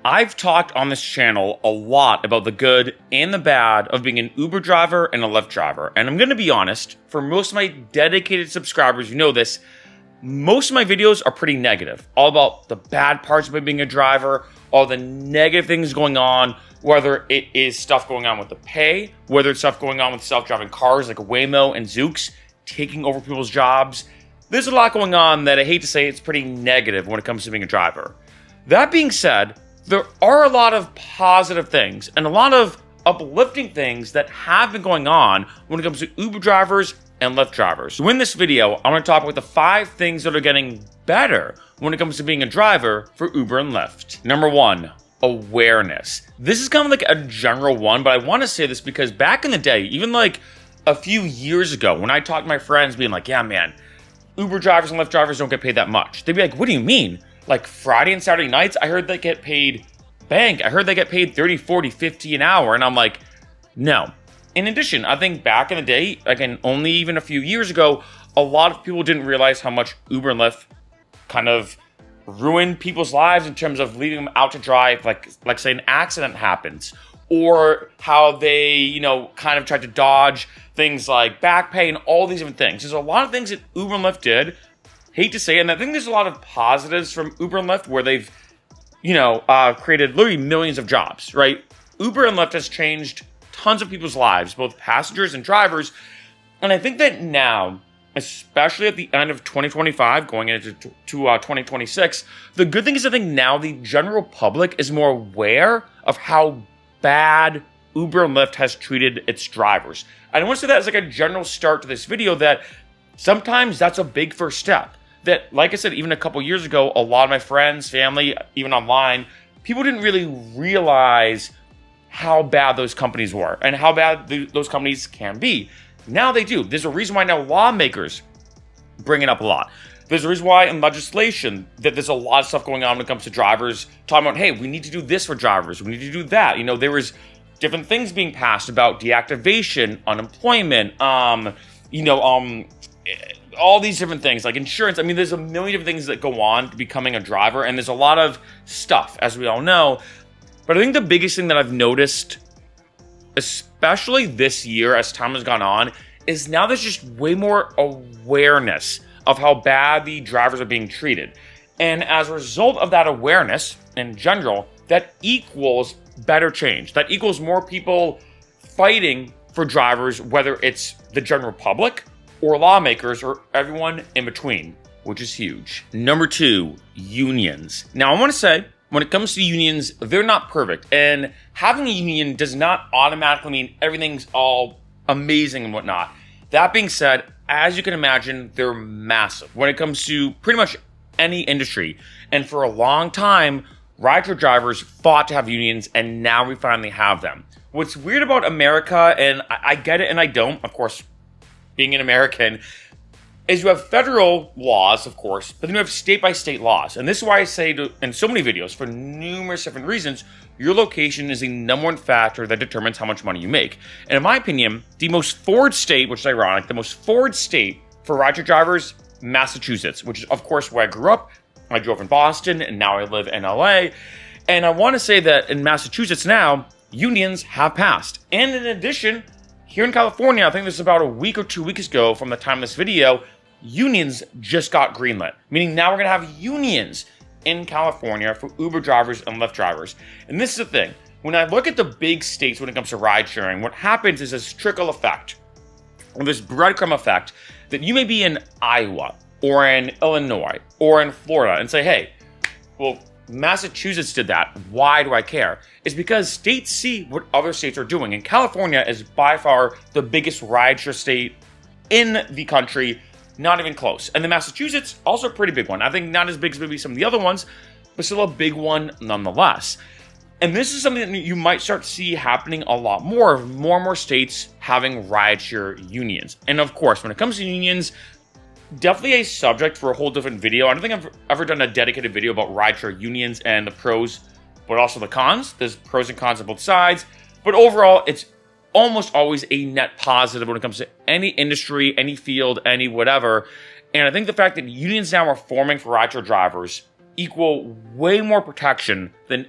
I've talked on this channel a lot about the good and the bad of being an Uber driver and a Lyft driver. And I'm going to be honest, for most of my dedicated subscribers, you know this, most of my videos are pretty negative. All about the bad parts of being a driver, all the negative things going on, whether it is stuff going on with the pay, whether it's stuff going on with self-driving cars like Waymo and Zoox taking over people's jobs. There's a lot going on that I hate to say it's pretty negative when it comes to being a driver. That being said, there are a lot of positive things and a lot of uplifting things that have been going on when it comes to Uber drivers and Lyft drivers. So in this video, I'm going to talk about the 5 things that are getting better when it comes to being a driver for Uber and Lyft. Number 1, awareness. This is kind of like a general one, but I want to say this because back in the day, even like a few years ago, when I talked to my friends being like, yeah, man, Uber drivers and Lyft drivers don't get paid that much. They'd be like, what do you mean? Like Friday and Saturday nights, I heard they get paid bank. I heard they get paid 30, 40, 50 an hour. And I'm like, no. In addition, I think back in the day, again, only even a few years ago, a lot of people didn't realize how much Uber and Lyft kind of ruined people's lives in terms of leaving them out to dry, like say an accident happens, or how they, kind of tried to dodge things like back pay and all these different things. There's a lot of things that Uber and Lyft did. Hate to say it, and I think there's a lot of positives from Uber and Lyft where they've, created literally millions of jobs, right? Uber and Lyft has changed tons of people's lives, both passengers and drivers. And I think that now, especially at the end of 2025, going into 2026, the good thing is I think now the general public is more aware of how bad Uber and Lyft has treated its drivers. And I want to say that as like a general start to this video that sometimes that's a big first step. That, like I said, even a couple years ago, a lot of my friends, family, even online, people didn't really realize how bad those companies were and how bad those companies can be. Now they do. There's a reason why now lawmakers bring it up a lot. There's a reason why in legislation that there's a lot of stuff going on when it comes to drivers, talking about, hey, we need to do this for drivers. We need to do that. There was different things being passed about deactivation, unemployment, all these different things like insurance. I mean, there's a million different things that go on to becoming a driver, and there's a lot of stuff, as we all know. But I think the biggest thing that I've noticed, especially this year as time has gone on, is now there's just way more awareness of how bad the drivers are being treated. And as a result of that awareness in general, that equals better change. That equals more people fighting for drivers, whether it's the general public or lawmakers or everyone in between, which is huge. Number 2, unions. Now, I want to say, when it comes to unions, they're not perfect. And having a union does not automatically mean everything's all amazing and whatnot. That being said, as you can imagine, they're massive when it comes to pretty much any industry. And for a long time, rideshare drivers fought to have unions, and now we finally have them. What's weird about America, and I get it and I don't, of course, being an American, is you have federal laws, of course, but then you have state-by-state laws. And this is why I say in so many videos, for numerous different reasons, your location is the number one factor that determines how much money you make. And in my opinion, the most forward state, which is ironic, the most forward state for rideshare drivers, Massachusetts, which is, of course, where I grew up. I drove in Boston, and now I live in LA. And I want to say that in Massachusetts now, unions have passed. And in addition, here in California, I think this is about a week or 2 weeks ago from the time of this video, unions just got greenlit. Meaning now we're going to have unions in California for Uber drivers and Lyft drivers. And this is the thing. When I look at the big states when it comes to ride sharing, what happens is this trickle effect, or this breadcrumb effect, that you may be in Iowa, or in Illinois, or in Florida, and say, hey, well, Massachusetts did that. Why do I care? It's because states see what other states are doing. And California is by far the biggest rideshare state in the country, not even close. And the Massachusetts, also a pretty big one. I think not as big as maybe some of the other ones, but still a big one nonetheless. And this is something that you might start to see happening a lot more and more states having rideshare unions. And of course, when it comes to unions, definitely a subject for a whole different video. I don't think I've ever done a dedicated video about rideshare unions and the pros, but also the cons. There's pros and cons on both sides. But overall, it's almost always a net positive when it comes to any industry, any field, any whatever. And I think the fact that unions now are forming for rideshare drivers equal way more protection than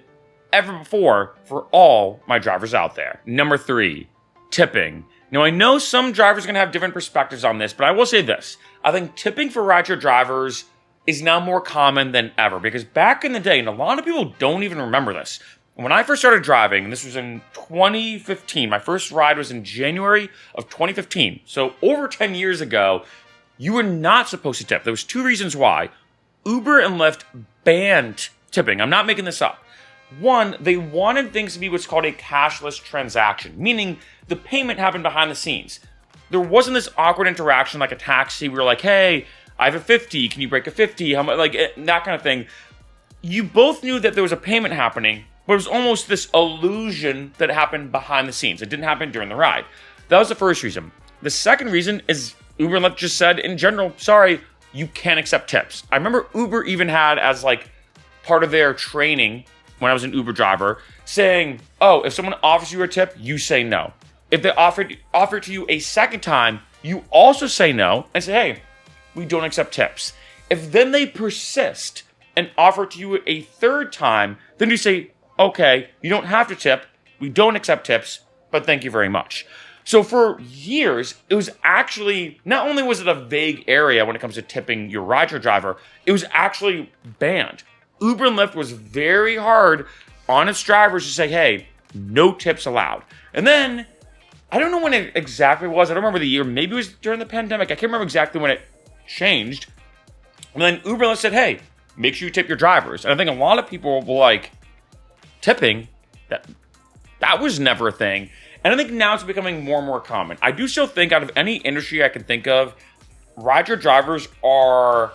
ever before for all my drivers out there. Number 3, tipping. Now, I know some drivers are going to have different perspectives on this, but I will say this. I think tipping for rideshare drivers is now more common than ever, because back in the day, and a lot of people don't even remember this, when I first started driving, and this was in 2015, my first ride was in January of 2015, so over 10 years ago, you were not supposed to tip. There was 2 reasons why. Uber and Lyft banned tipping. I'm not making this up. One, they wanted things to be what's called a cashless transaction, meaning the payment happened behind the scenes. There wasn't this awkward interaction like a taxi where you're like, hey, I have a 50, can you break a 50? How much, like that kind of thing. You both knew that there was a payment happening, but it was almost this illusion that happened behind the scenes. It didn't happen during the ride. That was the first reason. The second reason is Uber and Lyft just said, in general, sorry, you can't accept tips. I remember Uber even had as like part of their training when I was an Uber driver, saying, oh, if someone offers you a tip, you say no. If they offer it to you a second time, you also say no and say, hey, we don't accept tips. If then they persist and offer it to you a third time, then you say, okay, you don't have to tip, we don't accept tips, but thank you very much. So for years, it was actually, not only was it a vague area when it comes to tipping your rideshare driver, it was actually banned. Uber and Lyft was very hard on its drivers to say, hey, no tips allowed. And then, I don't know when it exactly was. I don't remember the year. Maybe it was during the pandemic. I can't remember exactly when it changed. And then Uber and Lyft said, hey, make sure you tip your drivers. And I think a lot of people were like, tipping? That was never a thing. And I think now it's becoming more and more common. I do still think out of any industry I can think of, rideshare drivers are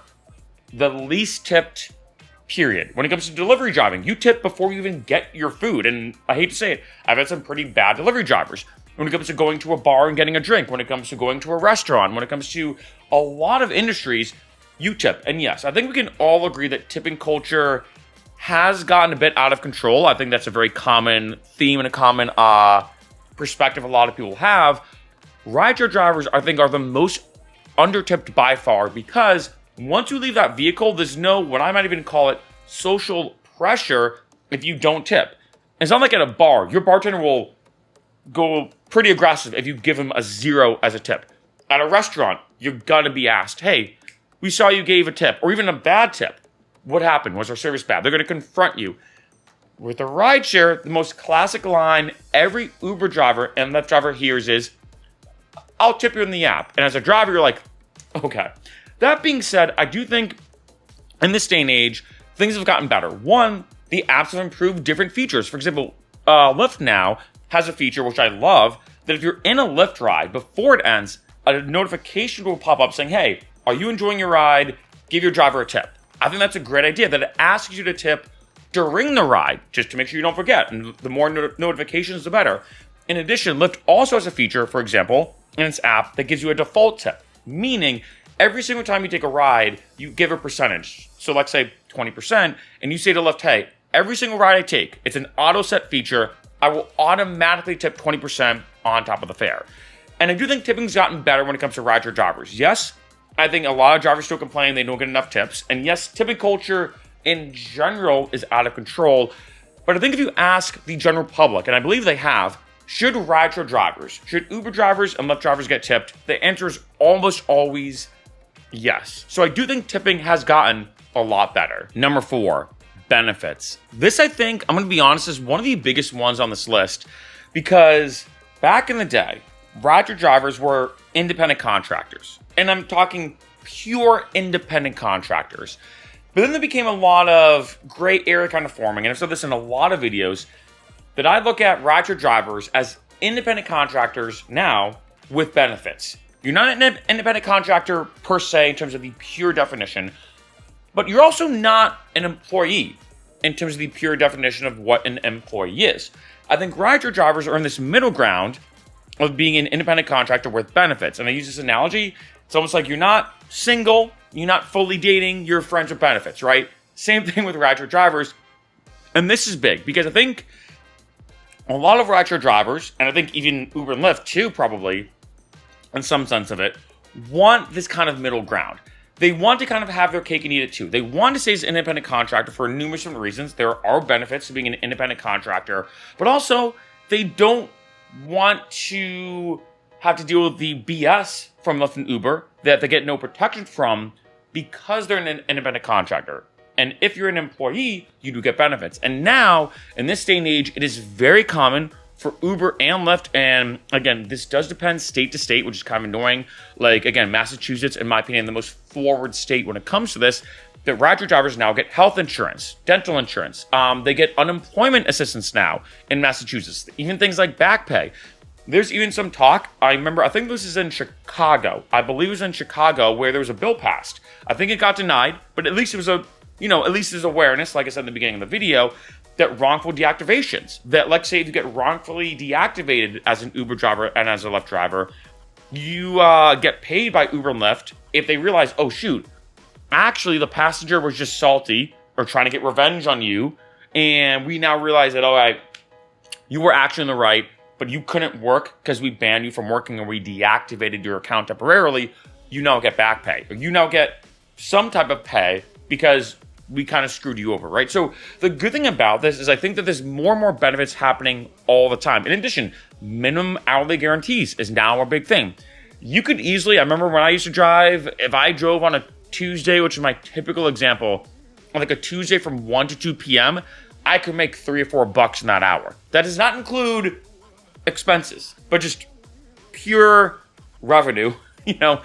the least tipped period. When it comes to delivery driving, you tip before you even get your food. And I hate to say it, I've had some pretty bad delivery drivers. When it comes to going to a bar and getting a drink, when it comes to going to a restaurant, when it comes to a lot of industries, you tip. And yes, I think we can all agree that tipping culture has gotten a bit out of control. I think that's a very common theme and a common perspective a lot of people have. Rideshare drivers, I think, are the most under-tipped by far, because once you leave that vehicle, there's no, what I might even call it, social pressure if you don't tip. It's not like at a bar. Your bartender will go pretty aggressive if you give him a 0 as a tip. At a restaurant, you're gonna be asked, hey, we saw you gave a tip, or even a bad tip. What happened? Was our service bad? They're gonna confront you. With a rideshare, the most classic line every Uber driver and Lyft driver hears is, I'll tip you in the app. And as a driver, you're like, okay. That being said, I do think in this day and age, things have gotten better. One, the apps have improved different features. For example, Lyft now has a feature, which I love, that if you're in a Lyft ride, before it ends, a notification will pop up saying, hey, are you enjoying your ride? Give your driver a tip. I think that's a great idea, that it asks you to tip during the ride, just to make sure you don't forget. And the more notifications, the better. In addition, Lyft also has a feature, for example, in its app that gives you a default tip, meaning every single time you take a ride, you give a percentage. So let's say 20%, and you say to Lyft, hey, every single ride I take, it's an auto set feature, I will automatically tip 20% on top of the fare. And I do think tipping's gotten better when it comes to rideshare drivers. Yes, I think a lot of drivers still complain they don't get enough tips. And yes, tipping culture in general is out of control. But I think if you ask the general public, and I believe they have, should rideshare drivers, should Uber drivers and Lyft drivers get tipped? The answer is almost always yes. So I do think tipping has gotten a lot better. Number 4, benefits. This, I think, I'm going to be honest, is one of the biggest ones on this list, because back in the day, rideshare drivers were independent contractors. And I'm talking pure independent contractors. But then there became a lot of gray area kind of forming, and I've said this in a lot of videos, that I look at rideshare drivers as independent contractors now with benefits. You're not an independent contractor per se in terms of the pure definition, but you're also not an employee in terms of the pure definition of what an employee is. I think rideshare drivers are in this middle ground of being an independent contractor with benefits. And I use this analogy, it's almost like you're not single, you're not fully dating, you're friends with benefits, right? Same thing with rideshare drivers. And this is big because I think a lot of rideshare drivers, and I think even Uber and Lyft too, probably, in some sense of it, want this kind of middle ground. they want to kind of have their cake and eat it too. They want to stay as an independent contractor for numerous different reasons. There are benefits to being an independent contractor, but also they don't want to have to deal with the BS from Lyft and Uber that they get no protection from because they're an independent contractor. And if you're an employee, you do get benefits. And now, in this day and age, it is very common for Uber and Lyft, and again, this does depend state to state, which is kind of annoying. Like, again, Massachusetts, in my opinion, the most forward state when it comes to this, that rideshare drivers now get health insurance, dental insurance. They get unemployment assistance now in Massachusetts, even things like back pay. There's even some talk, I think this is in Chicago. I believe it was in Chicago where there was a bill passed. I think it got denied, but at least it was at least there's awareness, like I said in the beginning of the video, that wrongful deactivations, that let's say if you get wrongfully deactivated as an Uber driver and as a Lyft driver, you get paid by Uber and Lyft if they realize, oh shoot, actually the passenger was just salty or trying to get revenge on you, and we now realize that, all right, you were actually in the right, but you couldn't work because we banned you from working or we deactivated your account temporarily. You now get back pay, or you now get some type of pay because we kind of screwed you over, right? So the good thing about this is I think that there's more and more benefits happening all the time. In addition, minimum hourly guarantees is now a big thing. You could easily, I remember when I used to drive, if I drove on a Tuesday, which is my typical example, on like a Tuesday from 1 to 2 p.m., I could make $3 or $4 in that hour. That does not include expenses, but just pure revenue, $3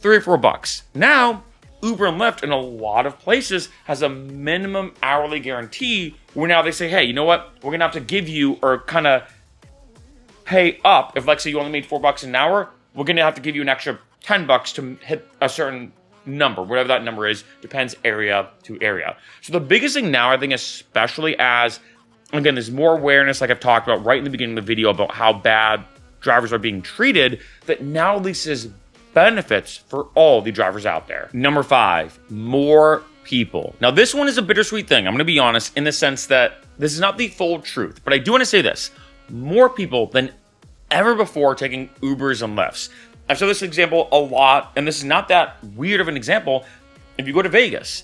or $4. Now, Uber and Lyft in a lot of places has a minimum hourly guarantee where now they say, hey, you know what? We're going to have to give you or kind of pay up. If, like, say you only made $4 an hour, we're going to have to give you an extra $10 to hit a certain number, whatever that number is, depends area to area. So the biggest thing now, I think, especially as, again, there's more awareness, like I've talked about right in the beginning of the video about how bad drivers are being treated, that now at least is benefits for all the drivers out there. Number 5, more people. Now, this one is a bittersweet thing. I'm going to be honest in the sense that this is not the full truth, but I do want to say this. More people than ever before taking Ubers and Lyfts. I've said this example a lot, and this is not that weird of an example. If you go to Vegas,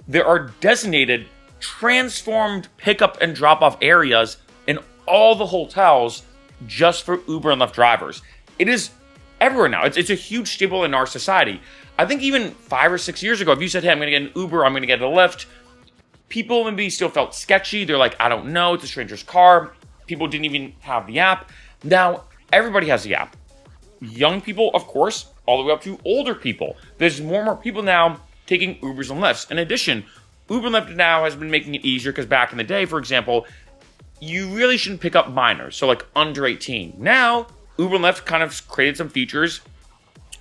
there are designated, transformed pickup and drop-off areas in all the hotels just for Uber and Lyft drivers. It is everywhere now. It's a huge staple in our society. I think even 5 or 6 years ago, if you said, hey, I'm going to get an Uber, I'm going to get a Lyft, people maybe still felt sketchy. They're like, I don't know, it's a stranger's car. People didn't even have the app. Now, everybody has the app. Young people, of course, all the way up to older people. There's more and more people now taking Ubers and Lyfts. In addition, Uber and Lyft now has been making it easier because back in the day, for example, you really shouldn't pick up minors, so like under 18. Now, Uber and Lyft kind of created some features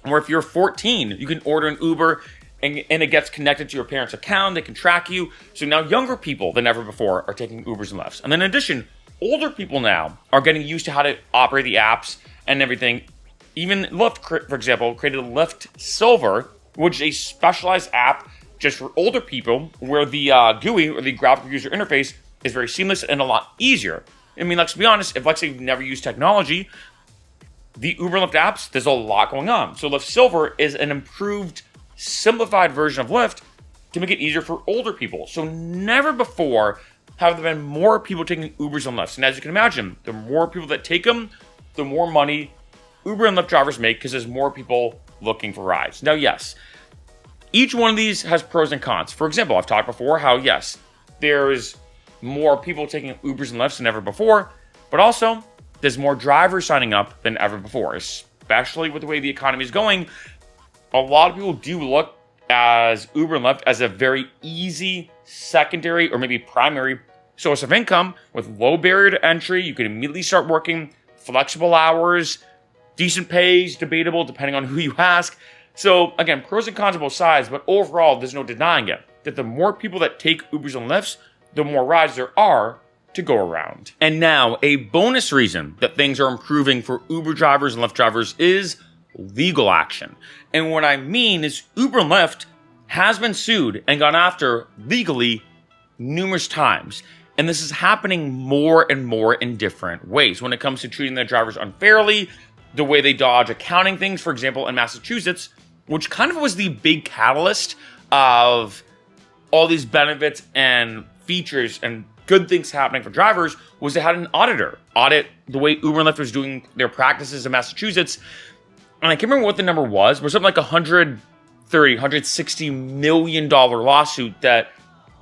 where if you're 14, you can order an Uber and it gets connected to your parents' account. They can track you. So now younger people than ever before are taking Ubers and Lyfts. And then in addition, older people now are getting used to how to operate the apps and everything. Even Lyft, for example, created Lyft Silver, which is a specialized app just for older people where the GUI or the graphical user interface is very seamless and a lot easier. I mean, let's be honest, if let's say you've never used technology, the Uber and Lyft apps, there's a lot going on. So Lyft Silver is an improved, simplified version of Lyft to make it easier for older people. So never before have there been more people taking Ubers and Lyfts. And as you can imagine, the more people that take them, the more money Uber and Lyft drivers make because there's more people looking for rides. Now, yes, each one of these has pros and cons. For example, I've talked before how, yes, there's more people taking Ubers and Lyfts than ever before, but also there's more drivers signing up than ever before, especially with the way the economy is going. A lot of people do look as Uber and Lyft as a very easy secondary or maybe primary source of income with low barrier to entry. You can immediately start working, flexible hours, decent pays, debatable depending on who you ask. So again, pros and cons on both sides, but overall, there's no denying it, that the more people that take Ubers and Lyfts, the more rides there are to go around. And now, a bonus reason that things are improving for Uber drivers and Lyft drivers is legal action. And what I mean is Uber and Lyft has been sued and gone after legally numerous times. And this is happening more and more in different ways when it comes to treating their drivers unfairly, the way they dodge accounting things. For example, in Massachusetts, which kind of was the big catalyst of all these benefits and features and good things happening for drivers, was they had an auditor audit the way Uber and Lyft was doing their practices in Massachusetts. And I can't remember what the number was, but something like $160 million lawsuit that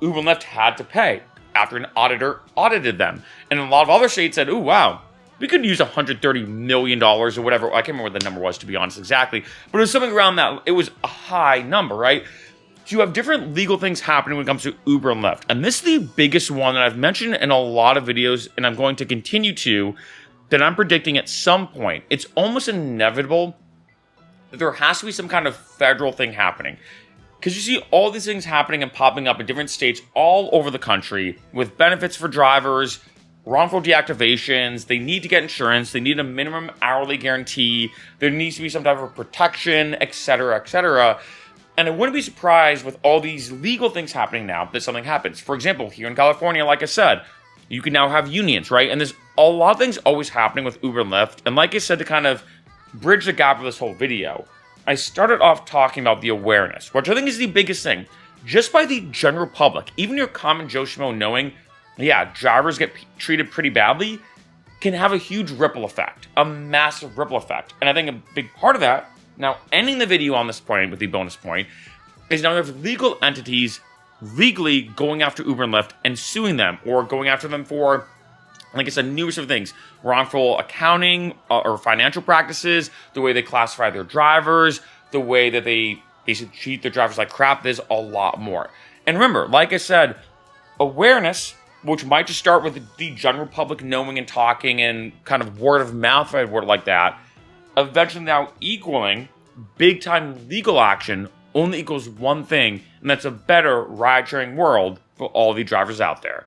Uber and Lyft had to pay after an auditor audited them. And a lot of other states said, "Oh, wow, we could use $130 million or whatever." I can't remember what the number was, to be honest, exactly. But it was something around that. It was a high number, right? So you have different legal things happening when it comes to Uber and Lyft. And this is the biggest one that I've mentioned in a lot of videos, and I'm going to continue to, that I'm predicting at some point, it's almost inevitable that there has to be some kind of federal thing happening. Because you see all these things happening and popping up in different states all over the country with benefits for drivers, wrongful deactivations, they need to get insurance, they need a minimum hourly guarantee, there needs to be some type of protection, etc., etc. And I wouldn't be surprised with all these legal things happening now that something happens. For example, here in California, like I said, you can now have unions, right? And there's a lot of things always happening with Uber and Lyft. And like I said, to kind of bridge the gap of this whole video, I started off talking about the awareness, which I think is the biggest thing. Just by the general public, even your common Joe Schmo knowing, yeah, drivers get treated pretty badly, can have a huge ripple effect, a massive ripple effect. And I think a big part of that, now ending the video on this point with the bonus point, is now you have legal entities legally going after Uber and Lyft and suing them, or going after them for, like I said, numerous of things. Wrongful accounting or financial practices, the way they classify their drivers, the way that they basically treat their drivers like crap. There's a lot more. And remember, like I said, awareness, which might just start with the general public knowing and talking and kind of word of mouth, if I word it like that, eventually now equaling big time legal action only equals one thing, and that's a better ride-sharing world for all the drivers out there.